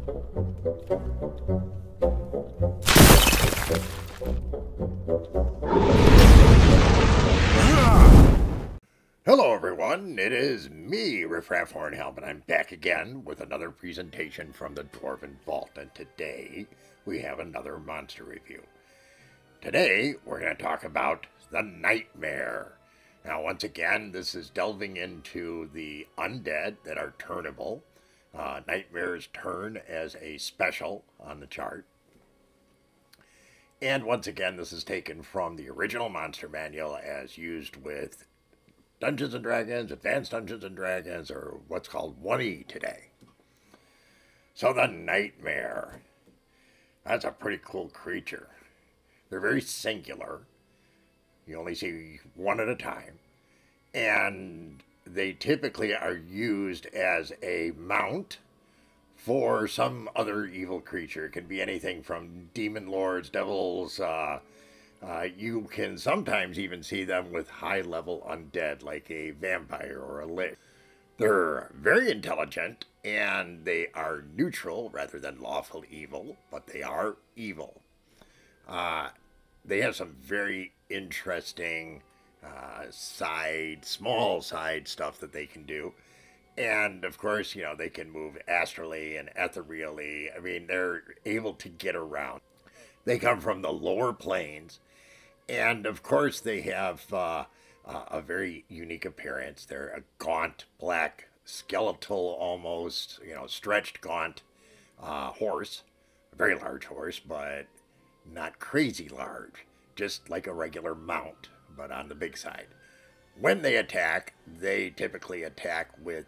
Hello everyone, it is me, Riffraff Hornhelm, and I'm back again with another presentation from the Dwarven Vault, and today we have another monster review. Today we're going to talk about the Nightmare. Now once again, this is delving into the undead that are turnable. Nightmares turn as a special on the chart. And once again, this is taken from the original monster manual as used with Dungeons & Dragons, Advanced Dungeons & Dragons, or what's called 1E today. So the Nightmare. That's a pretty cool creature. They're very singular. You only see one at a time. And they typically are used as a mount for some other evil creature. It can be anything from demon lords, devils. You can sometimes even see them with high-level undead, like a vampire or a lich. They're very intelligent, and they are neutral rather than lawful evil, but they are evil. They have some very interesting small side stuff that they can do. And, of course, they can move astrally and ethereally. I mean, they're able to get around. They come from the lower planes. And, of course, they have a very unique appearance. They're a gaunt, black, skeletal almost, stretched gaunt horse. A very large horse, but not crazy large. Just like a regular mount, but on the big side. When they attack, they typically attack with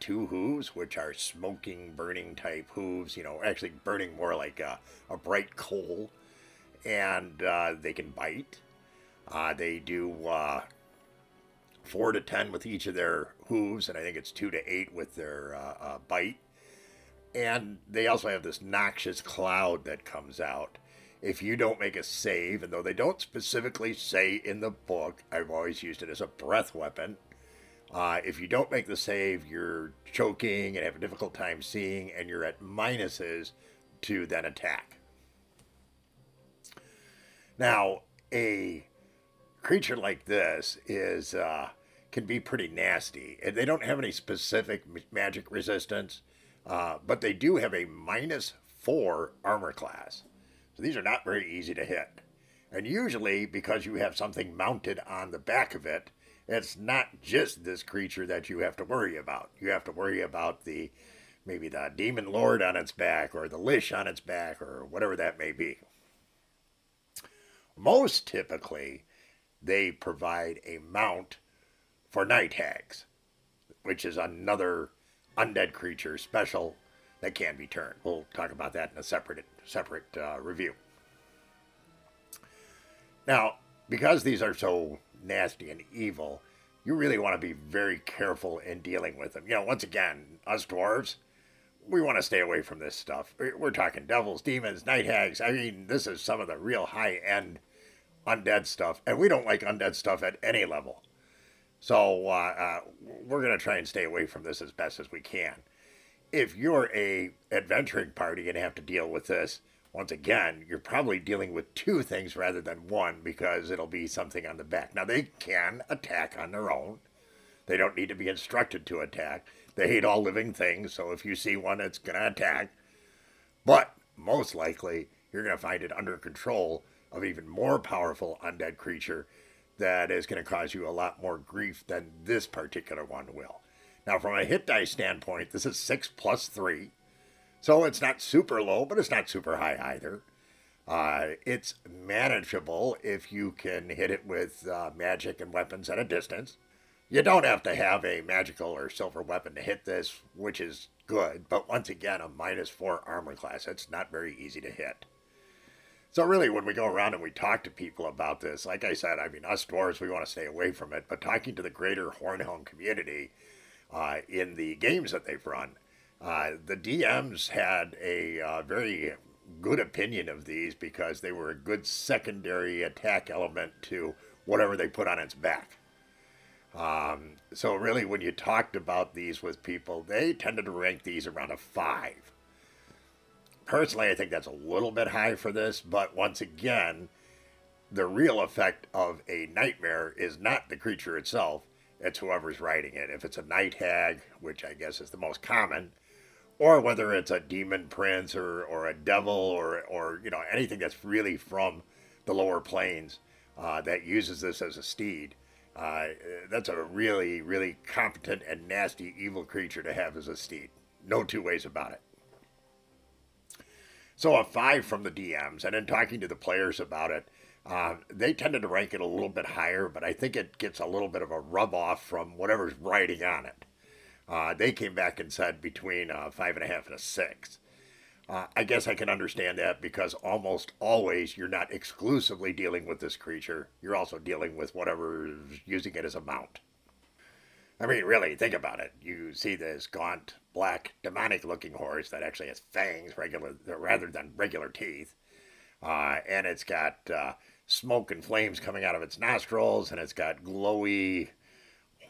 two hooves, which are smoking, burning type hooves. Actually burning more like a bright coal. And they can bite. They do 4 to 10 with each of their hooves, and I think it's 2 to 8 with their bite. And they also have this noxious cloud that comes out. If you don't make a save, and though they don't specifically say in the book, I've always used it as a breath weapon. If you don't make the save, you're choking and have a difficult time seeing, and you're at minuses to then attack. Now, a creature like this can be pretty nasty. And they don't have any specific magic resistance, but they do have a -4 armor class. So these are not very easy to hit. And usually, because you have something mounted on the back of it, it's not just this creature that you have to worry about. You have to worry about maybe the demon lord on its back, or the lich on its back, or whatever that may be. Most typically, they provide a mount for night hags, which is another undead creature special that can be turned. We'll talk about that in a separate review. Now, because these are so nasty and evil, you really want to be very careful in dealing with them. Once again, us dwarves, we want to stay away from this stuff. We're talking devils, demons, night hags. I mean, this is some of the real high-end undead stuff, and we don't like undead stuff at any level. So we're going to try and stay away from this as best as we can. If you're a adventuring party and have to deal with this, once again, you're probably dealing with 2 things rather than 1, because it'll be something on the back. Now, they can attack on their own. They don't need to be instructed to attack. They hate all living things, so if you see one, it's going to attack. But most likely, you're going to find it under control of even more powerful undead creature that is going to cause you a lot more grief than this particular one will. Now, from a hit dice standpoint, this is 6 + 3. So it's not super low, but it's not super high either. It's manageable if you can hit it with magic and weapons at a distance. You don't have to have a magical or silver weapon to hit this, which is good. But once again, a -4 armor class. It's not very easy to hit. So really, when we go around and we talk to people about this, like I said, I mean, us dwarves, we want to stay away from it. But talking to the greater Hornhelm community in the games that they've run, the DMs had a very good opinion of these because they were a good secondary attack element to whatever they put on its back. So really, when you talked about these with people, they tended to rank these around a 5. Personally, I think that's a little bit high for this, but once again, the real effect of a nightmare is not the creature itself, it's whoever's writing it. If it's a night hag, which I guess is the most common, or whether it's a demon prince or a devil or you know, anything that's really from the lower planes that uses this as a steed. That's a really, really competent and nasty evil creature to have as a steed. No two ways about it. So a 5 from the DMs, and in talking to the players about it, they tended to rank it a little bit higher, but I think it gets a little bit of a rub off from whatever's writing on it. They came back and said between a 5.5 and a 6. I guess I can understand that because almost always you're not exclusively dealing with this creature. You're also dealing with whatever's using it as a mount. I mean, really, think about it. You see this gaunt, black, demonic-looking horse that actually has fangs rather than regular teeth. And it's got smoke and flames coming out of its nostrils, and it's got glowy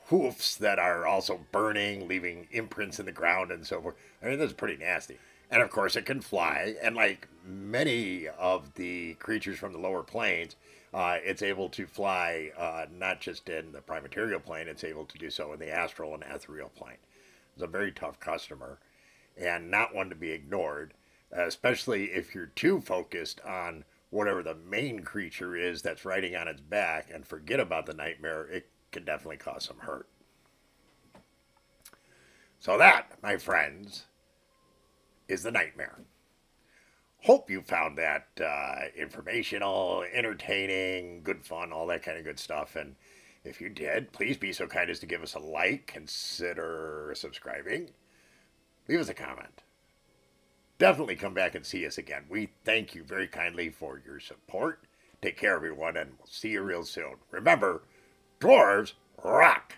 hoofs that are also burning, leaving imprints in the ground and so forth. I mean, this is pretty nasty. And of course, it can fly, and like many of the creatures from the lower planes, it's able to fly not just in the primaterial plane, it's able to do so in the astral and ethereal plane. It's a very tough customer, and not one to be ignored, especially if you're too focused on whatever the main creature is that's riding on its back and forget about the nightmare. It can definitely cause some hurt. So that, my friends, is the nightmare. Hope you found that informational, entertaining, good fun, all that kind of good stuff. And if you did, please be so kind as to give us a like, consider subscribing, leave us a comment. Definitely come back and see us again. We thank you very kindly for your support. Take care, everyone, and we'll see you real soon. Remember, dwarves rock!